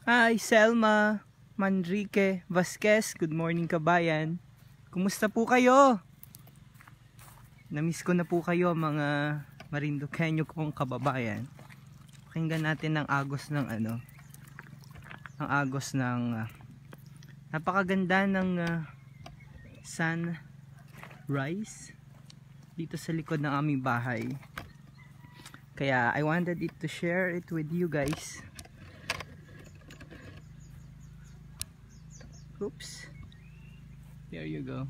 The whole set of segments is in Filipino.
Hi, Selma Manrique Vasquez. Good morning, kabayan. Kumusta po kayo? Namiss ko na po kayo, mga Marinduqueño kong kababayan. Pakinggan natin ang agos ng napakaganda ng sunrise dito sa likod ng aming bahay. Kaya I wanted it to share it with you guys. Oops. There you go.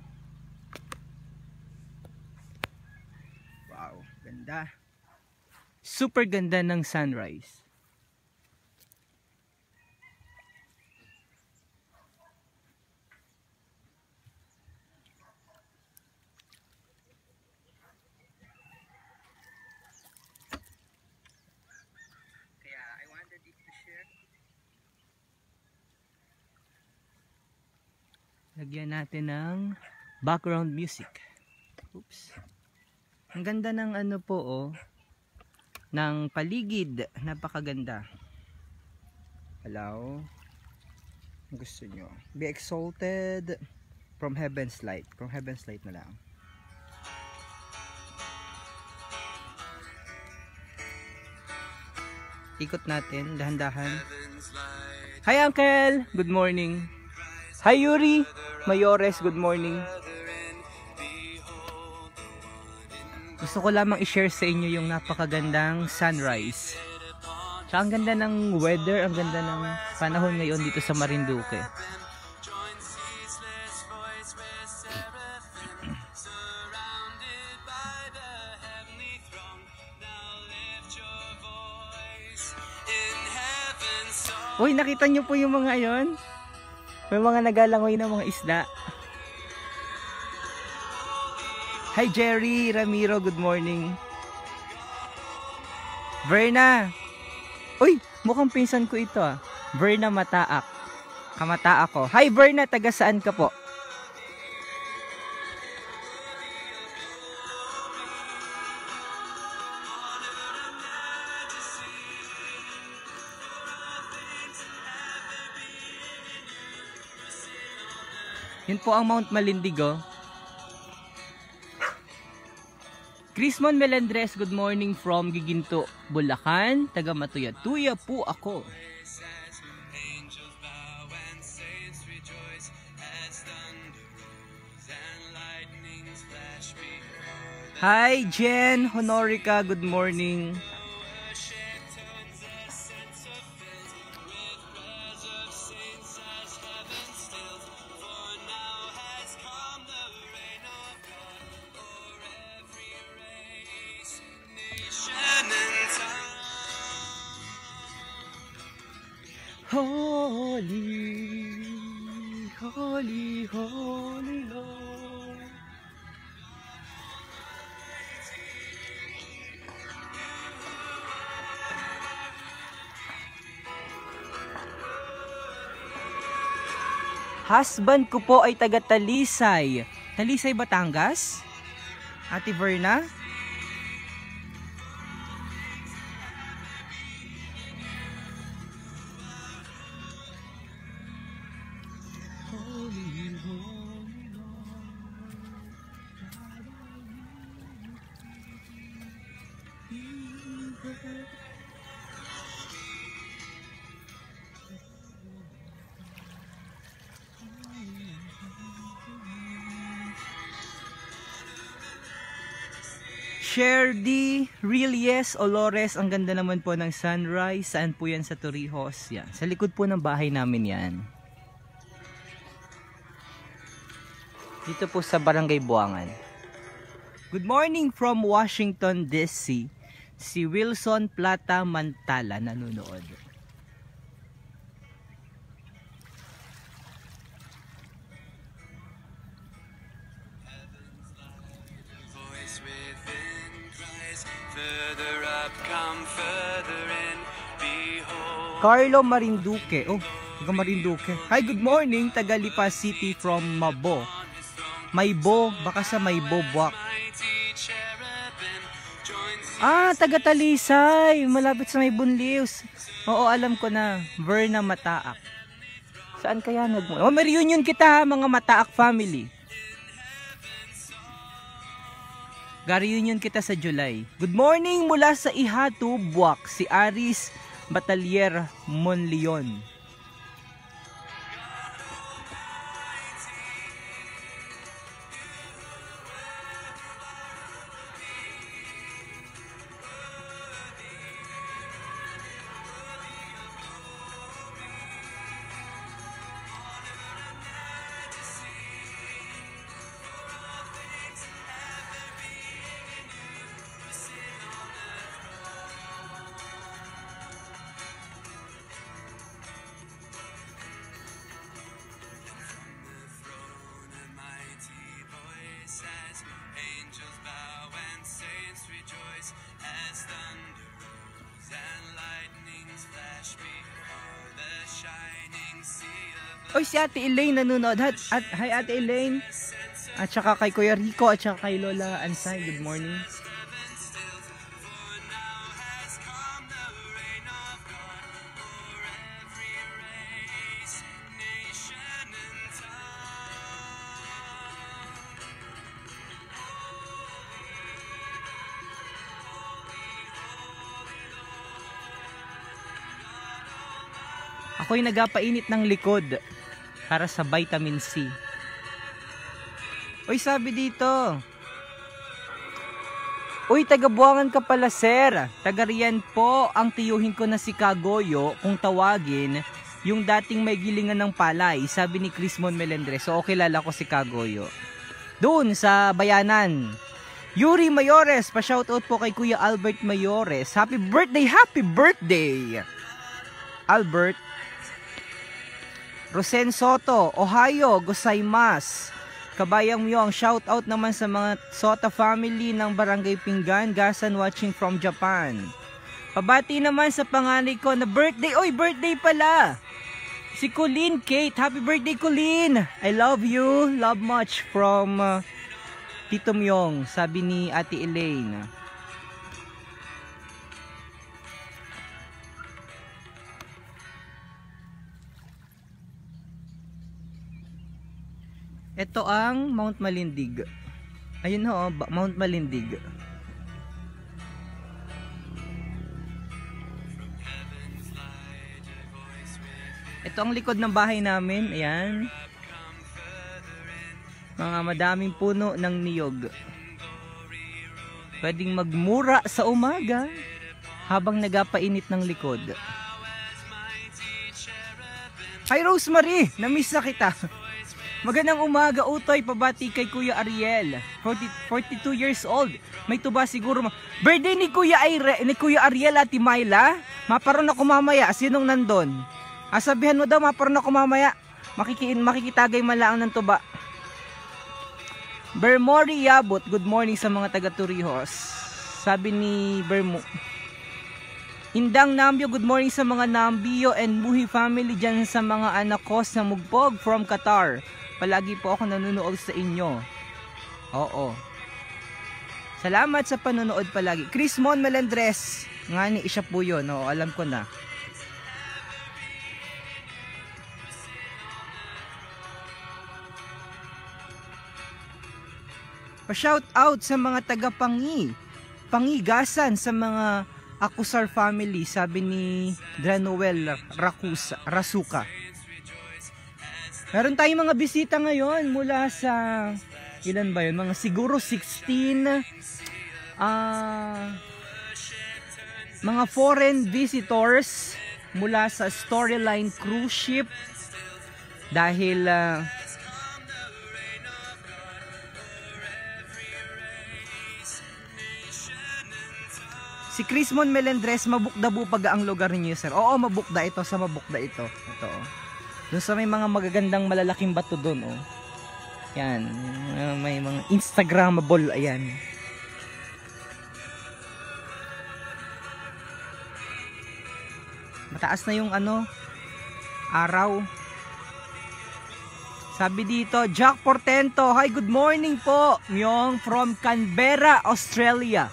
Wow, ganda. Super ganda ng sunrise. Kaya I wanted it to share. Lagyan natin ng background music. Oops. Ang ganda ng ng paligid. Napakaganda. Hello. Gusto nyo. Be exalted from heaven's light. From heaven's light na lang. Ikot natin. Dahan-dahan. Hi, Uncle. Good morning. Hi, Yuri Mayores, good morning. Gusto ko lamang i-share sa inyo yung napakagandang sunrise. Tsaka ang ganda ng weather, ang ganda ng panahon ngayon dito sa Marinduque. Uy, nakita nyo po yung mga ayon? May mga nagalangoy na mga isda. Hi Jerry Ramiro, good morning. Verna. Uy, mukhang pinsan ko ito ah. Verna Mataak. Kamata ako. Hi Verna, taga saan ka po? Yun po ang Mount Malindigo. Crismon Melendres, good morning from Giginto, Bulacan. Taga Matuyatuya po ako. Hi Jen Honorica, good morning. Holy, holy, holy Lord. Husband ko po ay taga Talisay. Talisay, Batangas? Ate Verna? Sherdy Riles Olores, ang ganda naman po ng sunrise. Saan po yan? Sa Torrijos. Yan. Sa likod po ng bahay namin yan. Dito po sa Barangay Buangan. Good morning from Washington DC. Si Wilson Plata Mantala nanonood. Carlo Marinduque. Oh, taga Marinduque. Hi, good morning. Taga Lipa City from Mabo. Maybo, baka sa Maybo Buwak. Taga Talisay. Malapit sa may Bunlius. Oo, alam ko na. Verna Mataak. Saan kaya nagmula? May reunion kita, mga Mataak family. Ga-reunion kita sa July. Good morning mula sa Ihatu, Buwak. Si Aris Batalier Monleon. Oy, si Ate Elaine nanonood. Hi Ate Elaine. At saka kay Kuya Rico at saka kay Lola Ansay. Good morning. Ako'y nagapainit ng likod para sa vitamin C. Uy, sabi dito. Uy, taga-Buangan ka pala, sir. Taga riyan po ang tiyuhin ko na si Kagoyo, kung tawagin, yung dating may gilingan ng palay, sabi ni Crismon Melendres. So, kilala ko si Kagoyo. Doon sa Bayanan. Yuri Mayores, pa-shoutout po kay Kuya Albert Mayores. Happy birthday, happy birthday! Albert. Rosen Soto, Ohio, gozaimasu. Kabayang Myong, shout out naman sa mga Sota family ng Barangay Pinggan, Gasan watching from Japan. Pabati naman sa panganay ko na birthday. Oy, birthday pala! Si Colleen Kate. Happy birthday, Colleen! I love you. Love much from Tito Myong, sabi ni Ate Elaine. Ito ang Mount Malindig. Ayun ho, Mount Malindig. Ito ang likod ng bahay namin. Ayan. Mga madaming puno ng niyog. Pwedeng magmura sa umaga habang nagapainit ng likod. Hi Rosemary, namiss na kita. Magandang umaga, Utoy. Pabati kay Kuya Ariel. 42 years old. May tuba siguro. Birthday ni Kuya Ariel at Myla. Maparoon ako mamaya. Sinong nandun? Sabihan mo daw, maparoon ako mamaya. Makikitagay malaang ng tuba. Bermori Yabot. Good morning sa mga taga Torrijos. Sabi ni Bermo. Indang Nambio, good morning sa mga Nambio and Muhi family dyan sa mga anak ko sa Mugbog from Qatar. Palagi po ako nanonood sa inyo. Oo. Salamat sa panonood palagi. Crismon Melendres. Nga ni isa po yun. Oo, alam ko na. Pa-shout out sa mga Pangigasan sa mga Akusar family, sabi ni Dranuel Rasuka. Meron tayong mga bisita ngayon mula sa, ilan ba yun? Mga siguro 16 mga foreign visitors mula sa Storyline cruise ship. Dahil si Crismon Melendres, mabukda po pag ang lugar niyo, sir. Oo, mabukda ito, sa mabukda ito. Ito, oh. Doon sa may mga magagandang malalaking bato doon, oh. Yan, may mga Instagrammable, ayan. Mataas na yung araw. Sabi dito, Jack Portento, hi, good morning po. Myong from Canberra, Australia.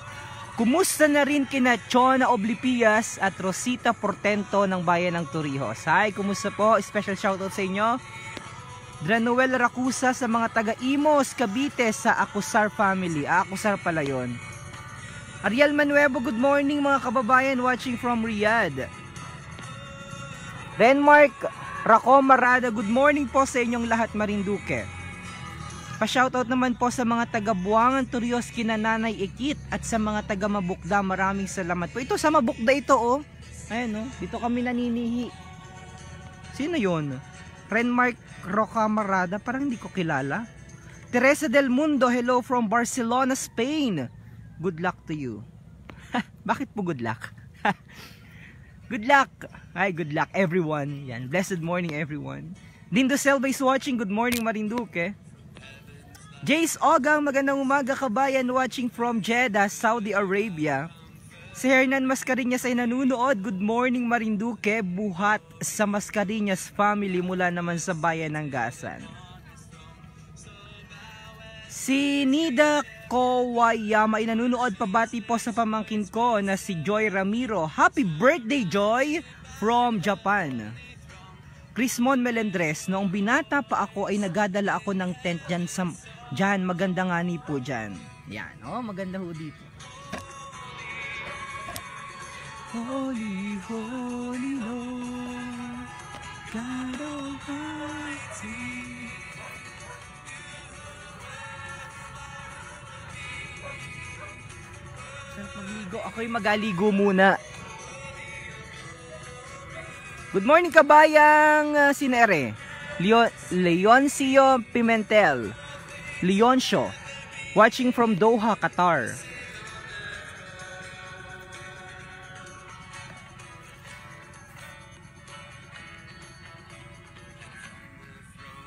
Kumusta na rin kina Chona Oblipias at Rosita Portento ng bayan ng Torrijos. Hi, kumusta po? Special shoutout sa inyo. Dranuel Racusa sa mga taga-Imos, Cavite sa Acusar family. Acusar pala yun. Ariel Manuevo, good morning mga kababayan watching from Riyadh. Renmark Raco Marada, good morning po sa inyong lahat Marinduque. Pa-shoutout naman po sa mga taga-Buangan, Torrijos, kina Nanay Ikit at sa mga taga-Mabukda. Maraming salamat po. Ito sa Mabukda ito oh. Ayan oh, dito kami naninihi. Sino yun? Renmark Roca Marada, parang hindi ko kilala. Teresa Del Mundo, hello from Barcelona, Spain. Good luck to you. Bakit po good luck? Good luck. Ay, good luck everyone. Yan, blessed morning everyone. Dindo Selva is watching. Good morning Marinduque. Jace Ogang, magandang umaga kabayan watching from Jeddah, Saudi Arabia. Si Hernan Mascareñas ay nanunood. Good morning Marinduque, buhat sa Mascareñas family mula naman sa bayan ng Gasan. Si Nida Kowayama ay nanunood, pabati po sa pamangkin ko na si Joy Ramiro. Happy birthday Joy from Japan. Crismon Melendres, noong binata pa ako ay nagadala ako ng tent dyan, maganda nga ni po dyan. Yan, oh, maganda ho dito. Holy, holy Lord, God Almighty. Sarap magligo. Ako'y magaligo muna. Good morning kabayang Sinere. Leoncio Pimentel. Leoncio, watching from Doha, Qatar.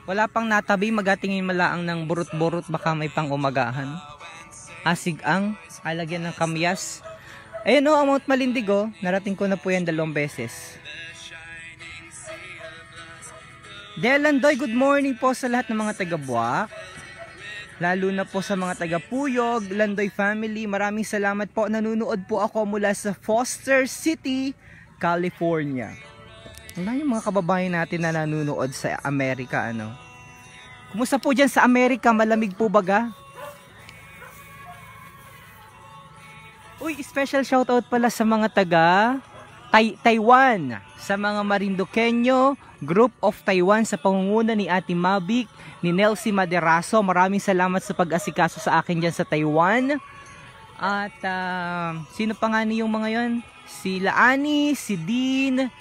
Wala pang natabi, magatingin malaang ng burot-burot, baka may pang umagahan. Asig ang alagyan ng kamyas. Ayun o, ang Mount Malindigo, narating ko na po yan 2 beses. Delandoy, good morning po sa lahat ng mga taga-Buwak. Lalo na po sa mga taga-Puyog, Landoy family. Maraming salamat po. Nanunood po ako mula sa Foster City, California. Wala yung mga kababayan natin na nanunood sa Amerika, ano? Kumusta po dyan sa Amerika? Malamig po baga? Uy, special shoutout pala sa mga taga Taiwan, sa mga Marinduqueño, Group of Taiwan sa pangunguna ni Ate Mavic, ni Nelsie Maderaso. Maraming salamat sa pag-asikaso sa akin dyan sa Taiwan. At sino pa nga niyong mga yon? Si Laani, si Dean.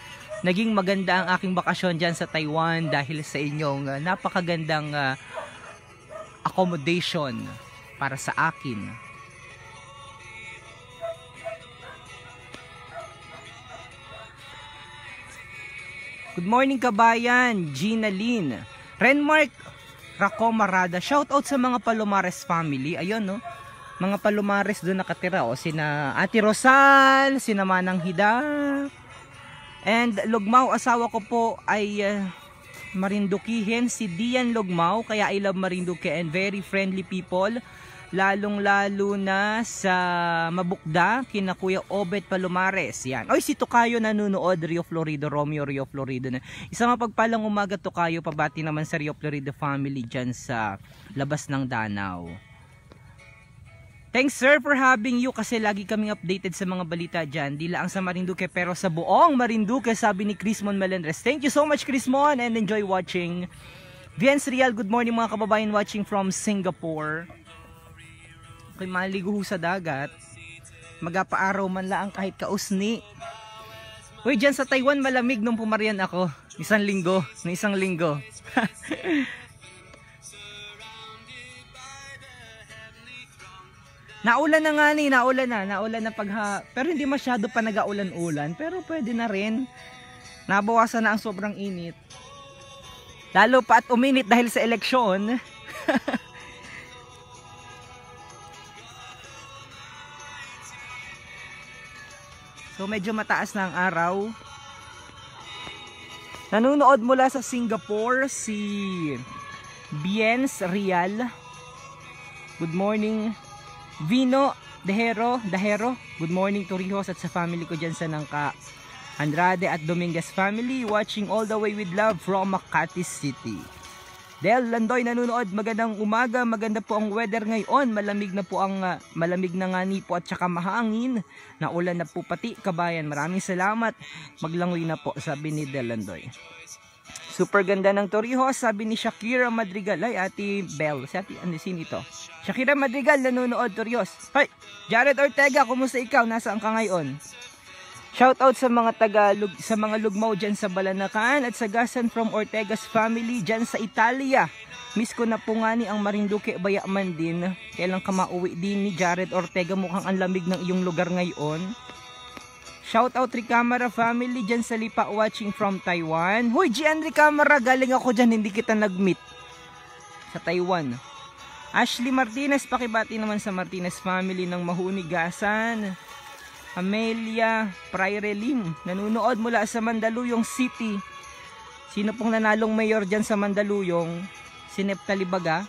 Naging maganda ang aking bakasyon dyan sa Taiwan dahil sa inyong napakagandang accommodation para sa akin. Good morning kabayan, Gina Lynn. Renmark Raco Marada, shout out sa mga Palomares family. Ayun no, mga Palomares doon nakatira o, sina Ate Rosal, sina Manang Hida. And Lugmao, asawa ko po ay Marinduquihen, si Dian Lugmao, kaya I love Marinduque and very friendly people. Lalong-lalo na sa Mabukda, kina Kuya Obet Palomares. Yan. Oy, si Tokayo nanunood, Rio Florido, Romeo Rio Florido. Isang mapagpalang umaga Tokayo, pabati naman sa Rio Florido family dyan sa labas ng Danau. Thanks sir for having you, kasi lagi kaming updated sa mga balita dyan. Di lang sa Marinduque pero sa buong Marinduque, sabi ni Crismon Melendres. Thank you so much Crismon and enjoy watching. Viens Real, good morning mga kababayan watching from Singapore. Okay, maligo sa dagat, magapaaraw man lang kahit kausni. Uy, dyan sa Taiwan malamig nung pumarian ako. Isang linggo. Naulan na nga ni, naulan na pero hindi masyado pa nag-aulan-ulan, pero pwede na rin. Nabawasan na ang sobrang init. Lalo pa at uminit dahil sa eleksyon. So medyo mataas na ang araw. Nanunood mula sa Singapore si Viens Real. Good morning. Vino Dahero. Good morning Torrijos at sa family ko dyan sa Nangka. Andrade at Dominguez family watching all the way with love from Makati City. Del Landoy nanonood, magandang umaga, maganda po ang weather ngayon, malamig na nga po at saka mahangin, naulan na po pati kabayan. Maraming salamat, maglangoy na po, sabi ni Del Landoy. Super ganda ng Torrijos, sabi ni Shakira Madrigal. Ay, Ate Bell. Si Ate, ano, sino ito? Shakira Madrigal, nanonood, Torrijos. Hoy, Jared Ortega, kumusta ikaw? Nasaan ka ngayon? Shoutout sa mga Tagalog, sa mga lugmaw dyan sa Balanacan at Sagasan from Ortega's family dyan sa Italia. Miss ko na po nga ni ang Marinduque Bayaman din. Kailan ka mauwi din ni Jared Ortega? Mukhang ang lamig ng iyong lugar ngayon. Shoutout Ricamara family dyan sa Lipa watching from Taiwan. Hoy, Gian Ricamara, galing ako dyan, hindi kita nag-meet. Sa Taiwan. Ashley Martinez, pakibati naman sa Martinez family ng Mahunigasan. Amelia Prairelim, nanunood mula sa Mandaluyong City. Sino pong nanalong mayor dyan sa Mandaluyong? Si Neptali Baga.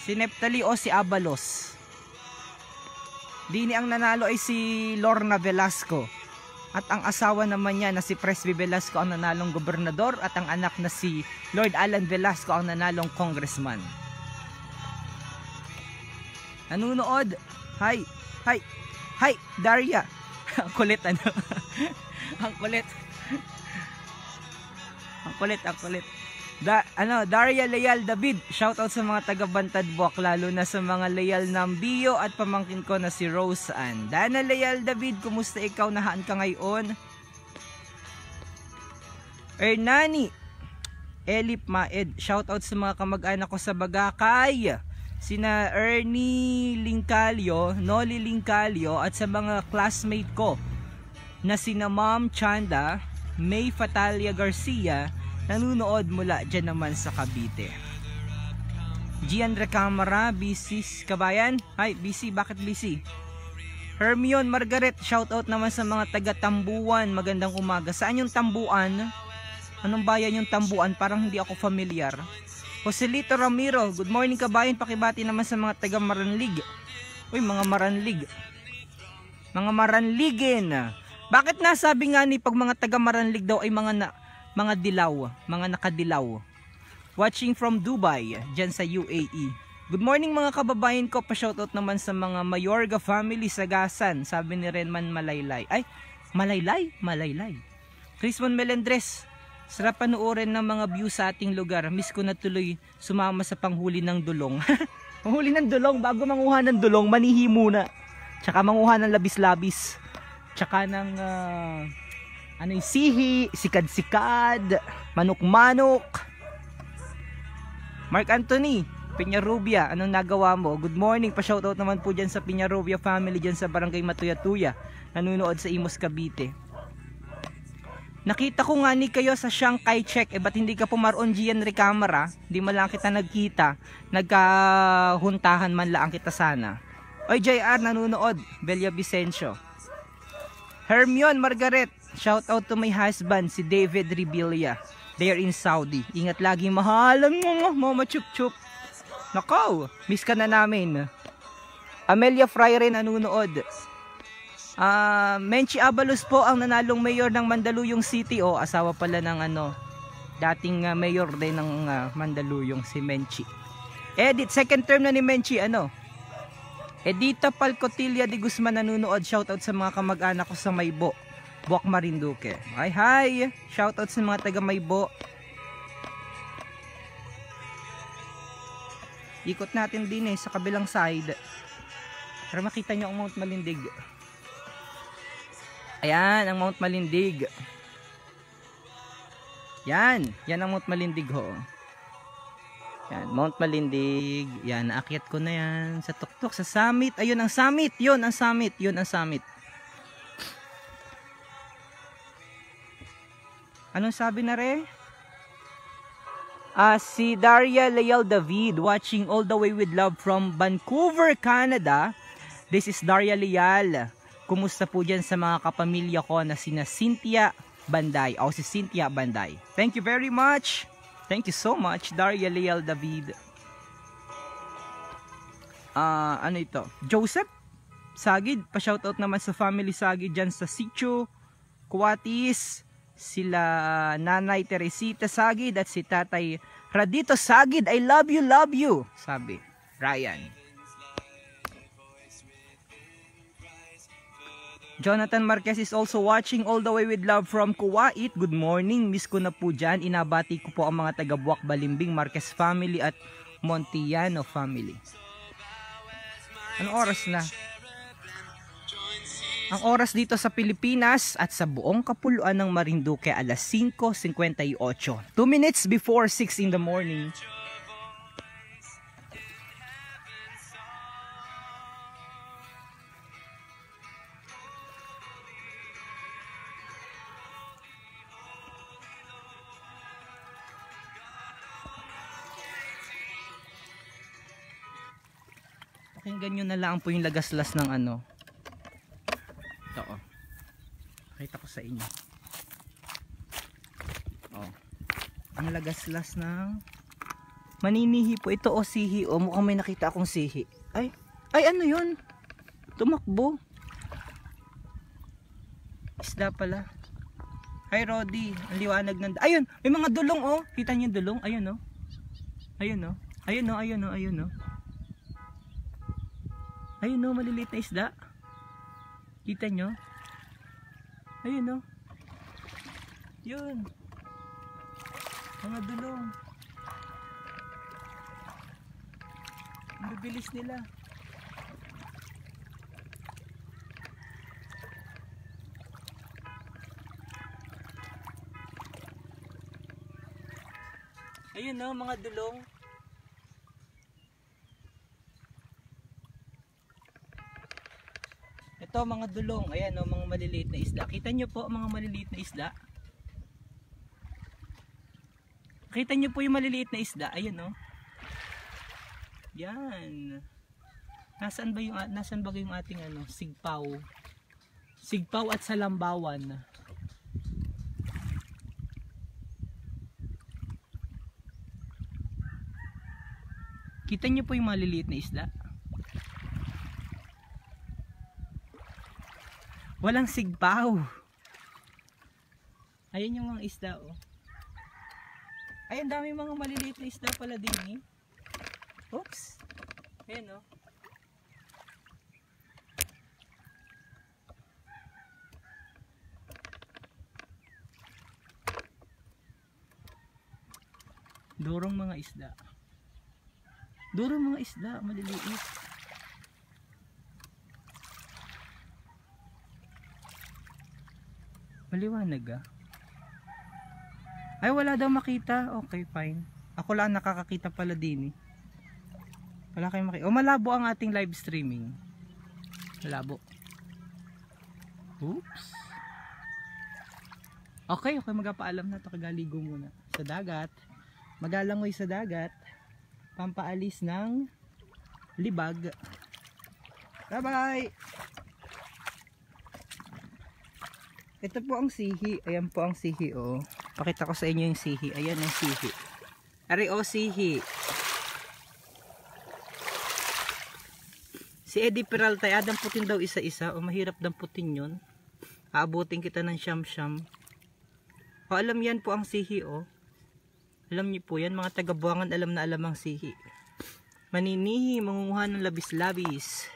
Si Neptali o si Abalos? Dini ang nanalo ay si Lorna Velasco. At ang asawa naman niya na si Presby Velasco ang nanalong gobernador. At ang anak na si Lord Alan Velasco ang nanalong congressman. Nanunood. Hi, Daria. Ang kulit ano. Ang kulit. Daria Leal David. Shoutout sa mga taga Bantad Buwak, lalo na sa mga Leal ng Bio at pamangkin ko na si Rose Ann. Dana Leal David, kumusta ikaw? Nahaan ka ngayon? Ernani Elip Maed. Shoutout sa mga kamag-anak ko sa Bagakay. Sina Ernie Lincalio, Noli Lincalio at sa mga classmate ko na sina Ma'am Chanda, May Fatalia Garcia, nanunood mula dyan naman sa Cavite. Gian Recamara, BC Kabayan. Hi, BC, bakit BC? Hermione Margaret, shoutout naman sa mga taga Tambuan. Magandang umaga. Saan yung Tambuan? Anong bayan yung Tambuan? Parang hindi ako familiar. Joselito Ramiro, good morning kabayan. Pakibati naman sa mga taga Maranlig. Uy, mga Maranlig. Mga Maranligin. Bakit nasabi nga ni pag mga taga Maranlig daw ay mga dilaw, mga nakadilaw. Watching from Dubai, dyan sa UAE. Good morning mga kababayan ko. Pa-shoutout naman sa mga Mayorga family Sagasan. Sabi ni Renman Malaylay. Ay, Malaylay. Chrismon Melendres. Sarap panuorin ng mga view sa ating lugar. Miss ko na tuloy sumama sa panghuli ng dulong. Panghuli ng dulong, bago manguha ng dulong, manihi muna. Tsaka manguha ng labis-labis. Tsaka ng yung sihi, sikad-sikad, manok-manok. Mark Anthony Peñarubia, anong nagawa mo? Good morning, pa-shoutout naman po dyan sa Peñarubia family dyan sa Barangay Matuyatuya. Nanunood sa Imus, Cavite. Nakita ko nga ni kayo sa Shanghai Check. Ba't hindi ka pumaroon Gian Recamara? Hindi man lang kita nagkita. Nagkahuntahan man lang kita sana. Oy, JR nanonood. Belia Vicencio. Hermione Margaret, shout out to my husband, si David Rebilla. They are in Saudi. Ingat lagi, mahalan mo, mama chup chup. Nakaw, miss ka na namin. Amelia Freire nanonood. Menchi Abalos po ang nanalong mayor ng Mandaluyong City. O, asawa pala ng dating mayor din ng Mandaluyong, si Menchi. Edit, second term na ni Menchi, Edita Palcotilla de Guzman nanonood. Shoutout sa mga kamag-anak ko sa Maybo, Buwak Marinduque. Hi! Shoutout sa mga taga Maybo. Ikot natin din sa kabilang side para makita nyo ang Mount Malindig. Ayan, ang Mount Malindig. Yan ang Mount Malindig ho. Yan, Mount Malindig. Yan, naakyat ko na yan sa tuktok, sa summit. Ayun ang summit, yun ang summit. Anong sabi na re? Si Daria Leal David, watching all the way with love from Vancouver, Canada. This is Daria Leal. Kumusta po dyan sa mga kapamilya ko na sina Cynthia Banday. Si Cynthia Banday. Thank you very much. Thank you so much, Daria Leal David. ano ito? Joseph Sagid. Pa-shoutout naman sa family Sagid dyan sa Sitio, Kuwatis, sila Nanay Teresita Sagid at si Tatay Radito Sagid. I love you, sabi Ryan. Jonathan Marquez is also watching all the way with love from Kuwait. Good morning, miss ko na po dyan. Inabati ko po ang mga taga Buwak Balimbing, Marquez family at Montiano family. Anong oras na? Ang oras dito sa Pilipinas at sa buong kapuluan ng Marinduque alas 5:58. 2 minutes before 6 in the morning. Pakinggan nyo na lang po yung lagaslas ng ano. Ito oh. Pakita ko sa inyo. Oh. Ang lagaslas ng maninihi po. Ito oh, sihi oh. Mukhang may nakita akong sihi. Ay ano yun? Tumakbo. Isda pala. Hi Roddy. Ang liwanag ng... Ayun! May mga dulong oh. Kita niyo yung dulong? Ayun oh. Ayun oh. Ayun oh. Ayun oh. Ayun oh. Ayun o, maliliit na isda. Kita nyo? Ayun o. Yun. Mga dulong. Ang bibilis nila. Ayun o, mga dulong. Ito mga dulong, ayan o, mga maliliit na isda. Kita nyo po mga maliliit na isda. Kita nyo po yung maliliit na isda, ayan o. Yan. Nasaan ba yung ating ano, sigpaw? Sigpaw at salambawan. Kita nyo po yung maliliit na isda. Walang sigpaw. Ayan yung mga isda oh. Ayan, dami mga maliliit na isda pala din eh. Oops. Ayan oh. Durong mga isda. Durong mga isda, maliliit. Maliwanag ah. Ay wala daw makita. Okay fine. Ako lang nakakakita pala din eh. Wala kayong makita. O malabo ang ating live streaming. Malabo. Oops. Okay magpapaalam na to. Kagaligo muna sa dagat. Magalangoy sa dagat. Pampaalis ng libag. Bye bye. Ito po ang sihi. Ayan po ang sihi oh. Pakita ko sa inyo yung sihi. Ayan ang sihi. Ari oh, sihi. Si Eddie Peralta, damputin daw isa-isa. O mahirap damputin yun. Aabutin kita ng siyam-siyam. O alam yan po ang sihi oh. Alam niyo po yan, mga taga-Buangan alam na alam ang sihi. Maninihi, mangunguha ng labis-labis.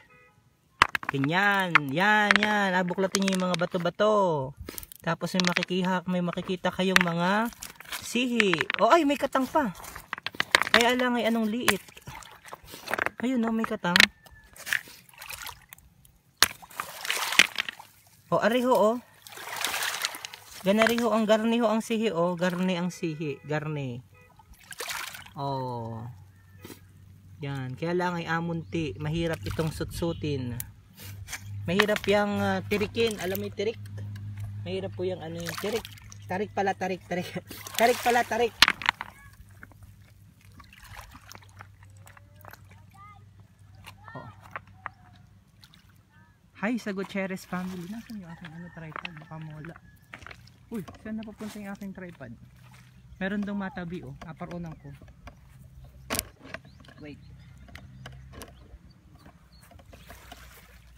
Ganyan, yan. Abuklatin niyo yung mga bato-bato. Tapos may makikita kayong mga sihi. O ay, may katang pa. Kaya lang ay anong liit. Ayun o, may katang. O, ariho o. Ganariho ang garniho ang sihi o. Garni ang sihi. Garni. O. Yan. Kaya lang ay amunti. Mahirap itong sutsutin. Mahirap yung tirikin. Alam mo yung tirik? Mahirap po yung ano yung tirik. Tarik pala, tarik. Tarik pala, tarik. Oh. Hi sa Gutierrez family. Nasaan yung aking tripod? Baka mawala. Uy, saan napapunta yung aking tripod? Meron daw matabi oh. Aparunan ko. Wait.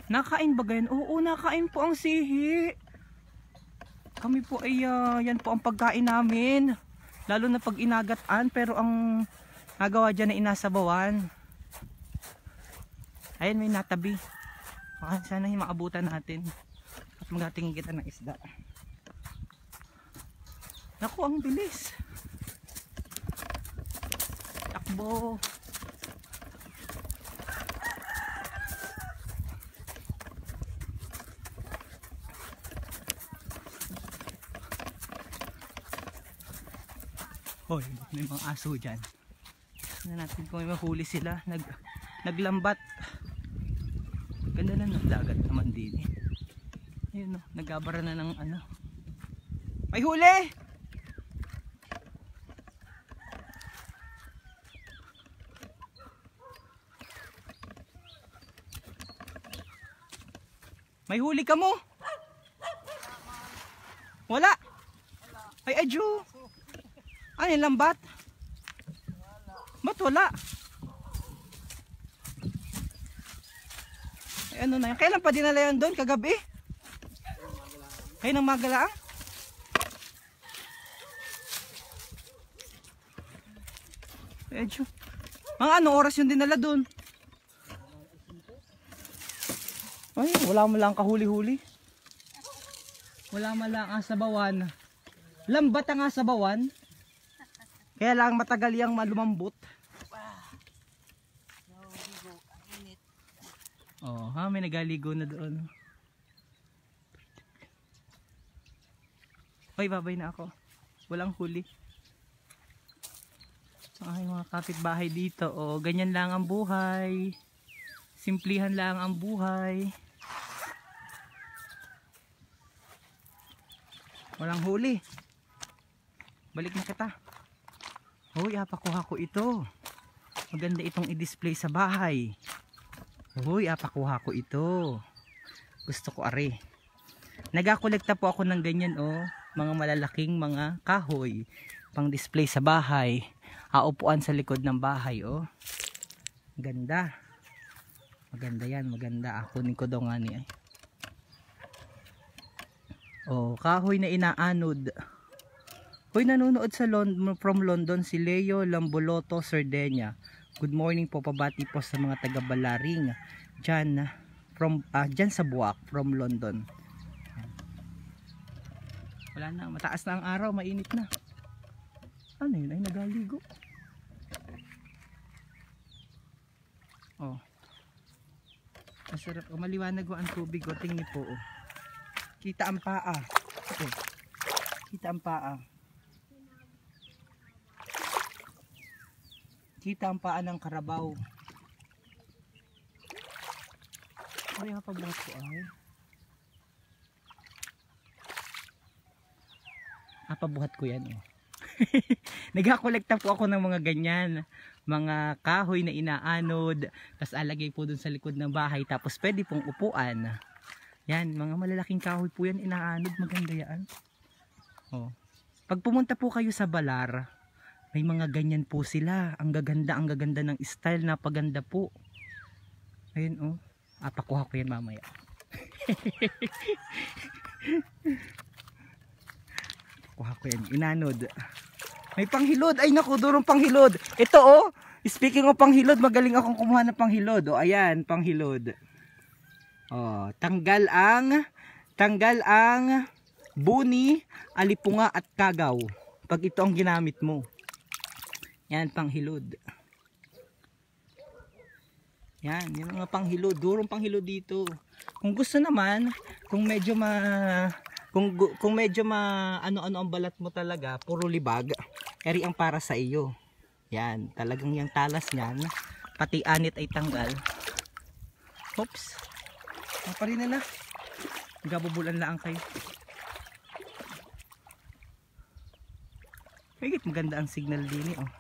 Nakain ba ganyan? Oo, nakain po ang sihi. Kami po ay yan po ang pagkain namin. Lalo na pag inagatan, pero ang nagawa dyan na inasabawan. Ayan, may natabi. Baka sana yung maabutan natin at magatingin kita ng isda. Naku, ang bilis. Takbo. Hoy, may mga aso dyan. Tignan natin kung may mahuli sila. Naglambat. Ganda na ng dagat naman din. Ayun o, nagabara na ng ano. May huli! May huli ka mo? Wala? Ay, adyo. Ano yung lambat? Ba't wala? Ay, ano na yan? Kailan pa dinala yan doon? Kagabi? Kayo ng magalaang? Ay, adyo. Mga ano oras yung dinala doon? Ay, wala mo lang kahuli-huli. Wala mo lang ang sabawan. Lambat ang sabawan. Kaya lang matagal yang malumambot. Oh, ha, may nagaligo na doon. Hoy, babay na ako. Walang huli. Ay, mga kapitbahay dito. Oh, ganyan lang ang buhay. Simplihan lang ang buhay. Walang huli. Balik na kita. Hoy, apakuha ko ito. Maganda itong i-display sa bahay. Hoy, apakuha ko ito. Gusto ko are. Nagakolekta po ako ng ganyan oh. Mga malalaking mga kahoy. Pang display sa bahay. Aupuan sa likod ng bahay oh. Ganda. Maganda yan, maganda. Kunin ko daw nga ni. Oh, kahoy na inaanod. Hoy, nanonood sa from London si Leo Lamboloto Sardenya. Good morning po, pabati po sa mga taga Balaring. Diyan diyan sa Buwak from London. Wala na, mataas na ang araw, mainit na. Ano yun? Ay, nagaligo. Oh. Masarap, maliwanag ang tubig, o tingin po. Oh. Kita ang paa. Okay. Kita ang paa. Kita ang paa ng karabaw. Ay, pabuhat ko ay. Pabuhat ko yan oh. Nagkakolekta po ako ng mga ganyan. Mga kahoy na inaanod. Tapos alagay po dun sa likod ng bahay. Tapos pwede pong upuan. Yan, mga malalaking kahoy po yan, inaanod, maganda yan. Oh. Pag pumunta po kayo sa Balar, may mga ganyan po sila. Ang gaganda ng style, napaganda po. Ayun oh, pakuha ko yan mamaya. Pakuha ko yan, inanod. May panghilod, ay naku, durong panghilod. Ito oh, speaking of panghilod, magaling akong kumuha ng panghilod. Oh, ayan, panghilod. Oh, tanggal ang buni, alipunga at kagaw. Pag ito ang ginamit mo. Yan, panghilod. Yan, yung mga panghilod, durong panghilod dito. Kung gusto naman, kung medyo ano-ano ang balat mo talaga, puro libag, eri ang para sa iyo. Yan, talagang yung talas niyan, pati anit ay tanggal. Oops. Parin na. Gabubulan lang kayo. Higit maganda ang signal din oh.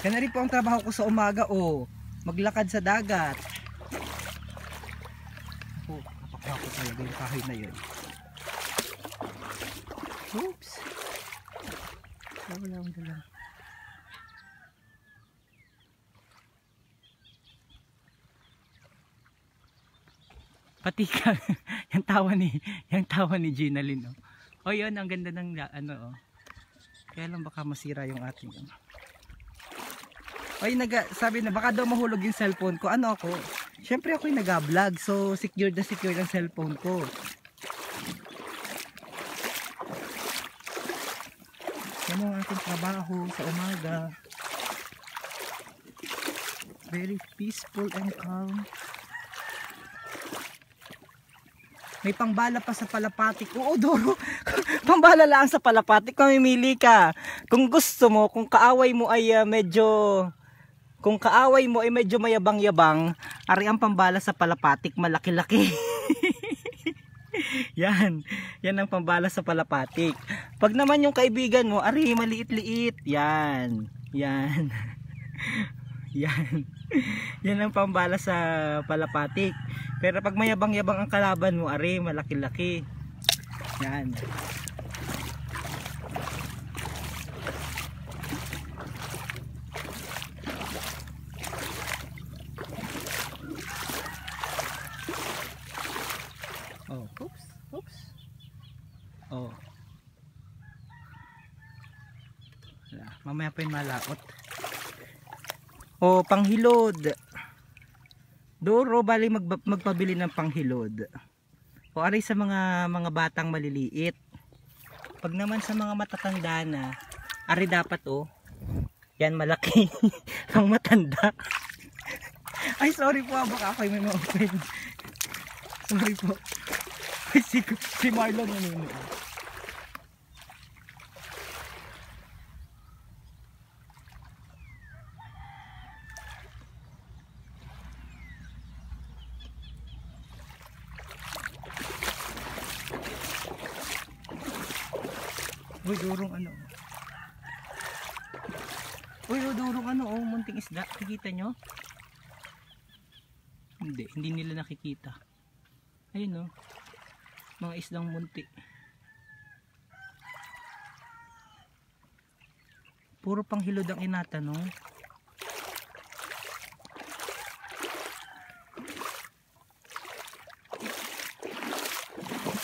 Yan na rin po ang trabaho ko sa umaga oh. Maglakad sa dagat. Oh, napakuha ko talaga yung kahoy na yun. Oops. Wala. Patika. yung tawa ni Ginalyn, oh. Oh, yun, ang ganda ng ano, oh. Kaya lang baka masira yung ating ano. Ay, sabi na baka daw mahulog yung cellphone ko. Ano ako? Syempre ako yung nag-vlog, so secure ang cellphone ko. Yan ang aking trabaho sa umaga. Very peaceful and calm. May pangbala pa sa palapatik. Oo, Doro. Pangbala lang sa palapatik. Mamimili ka. Kung gusto mo, kung kaaway mo ay medyo mayabang-yabang, ari ang pambala sa palapatik, malaki-laki. Yan ang pambala sa palapatik. Pag naman yung kaibigan mo, ari maliit-liit. Yan. Yan ang pambala sa palapatik. Pero pag mayabang-yabang ang kalaban mo, ari malaki-laki. Yan. Oh, oops. Oh. Wala. Mamaya pa yung malakot. Oh, panghilod. Doro, bali magpabili ng panghilod. O aray sa mga batang maliliit. Pag naman sa mga matatanda na, ari dapat oh. Yan malaki. Pang matanda. Ay, sorry po, baka ako may ma-open. Sorry po. Si Marlon nanonood. Uy, durong ano. Uy, durong ano, oh, munting isda. Nakikita nyo? Hindi nila nakikita. Ayun, oh. Mga isdang munti. Puro panghilod ang inatanong.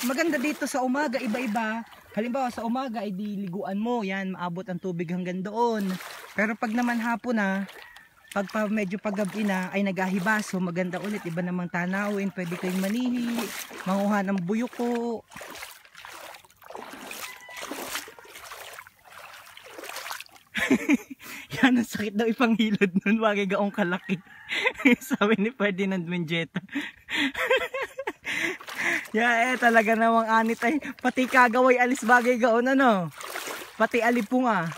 Maganda dito sa umaga, iba-iba. Halimbawa sa umaga ay diliguan mo, yan, maabot ang tubig hanggang doon. Pero pag naman hapon na, medyo paggabi na, ay naghahibaso, maganda ulit, iba namang tanawin, pwede kayong manihi, manguha ng buyuko. Yan, ang sakit daw ipanghilod nun, wagay gaong kalaki. Sabi ni Ferdinand Menjeta. Yeah, talaga namang anit ay pati kagaway alis bagay gaon ano. Pati alipunga.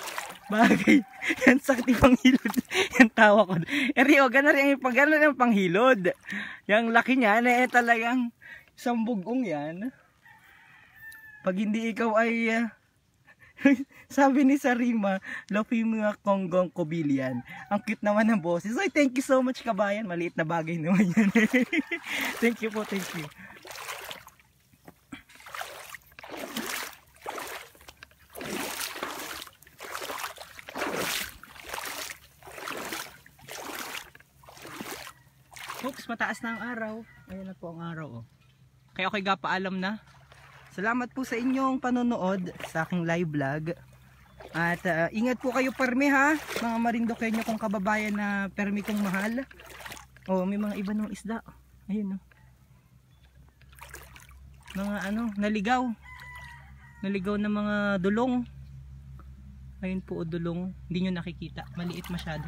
Bagay. Yan sakit panghilod. Yan tawa ko. Rio, gana rin yung panghilod. Yang laki niya na talagang isang bugong yan. Pag hindi ikaw ay sabi ni Sarima, Lofi mga konggong kobilian. Ang cute naman ng boses. So, thank you so much kabayan. Maliit na bagay naman yan. Thank you po, thank you. Oops, mataas na ang araw. Ayan na po ang araw. Oh. Kaya ako'y gapaalam na. Salamat po sa inyong panonood sa aking live vlog. At ingat po kayo permi ha. Mga Marindokenyo kong kababayan na permi kong mahal. Oh, may mga iba ng isda. Ayun oh. Mga ano, naligaw. Naligaw na mga dulong. Ayun po o dulong. Hindi nyo nakikita. Maliit masyado.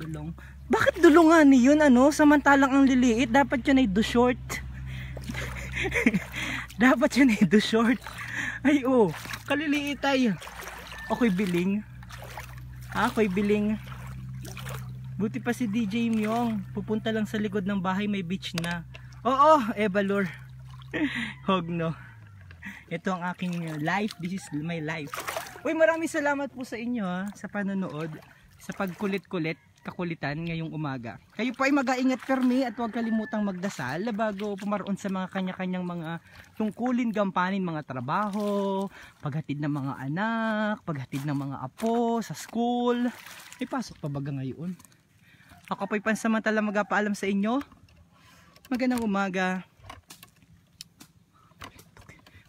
Dulong. Bakit dulungan yun ano? Samantalang ang liliit, dapat yun ay do short. Dapat yun ay do short. Ay oh, kaliliit ay. Ako'y biling. Ako'y biling. Buti pa si DJ Myong. Pupunta lang sa likod ng bahay, may beach na. Oo, Evalor. Hogno. Ito ang aking life. This is my life. Uy, maraming salamat po sa inyo ha, sa panonood. Sa pagkulit-kulit. Kakulitan ngayong umaga. Kayo po ay mag-aingat permi at huwag kalimutang magdasal bago pumaroon sa mga kanya-kanyang mga tungkulin, gampanin, mga trabaho, paghatid ng mga anak, paghatid ng mga apo sa school. Ay pasok pa baga ngayon? Ako po'y pansamantala magpaalam sa inyo. Magandang umaga.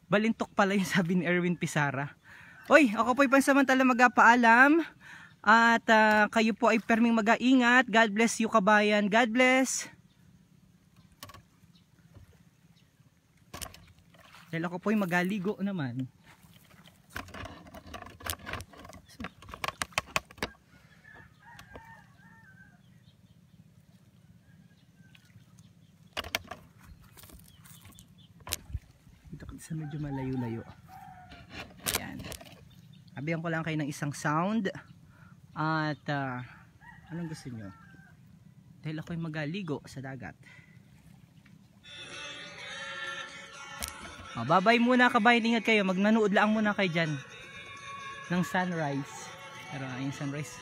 Balintok pala yung sabi ni Erwin Pisara. Oy, ako po'y pansamantala magpaalam. At kayo po ay perming mag-ingat. God bless you, kabayan. God bless. Dahil ako po'y magaligo naman. Dito sa medyo malayo-layo. Ayan. Sabihan ko lang kayo ng isang sound. At anong gusto nyo? Dahil ako'y magaligo sa dagat. Babay muna kabayan, ingat kayo. Magnanood lang muna kayo dyan ng sunrise. Pero yung sunrise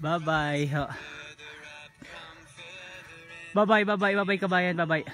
Bye-bye. Bye-bye, bye-bye, bye-bye kabayan, bye-bye.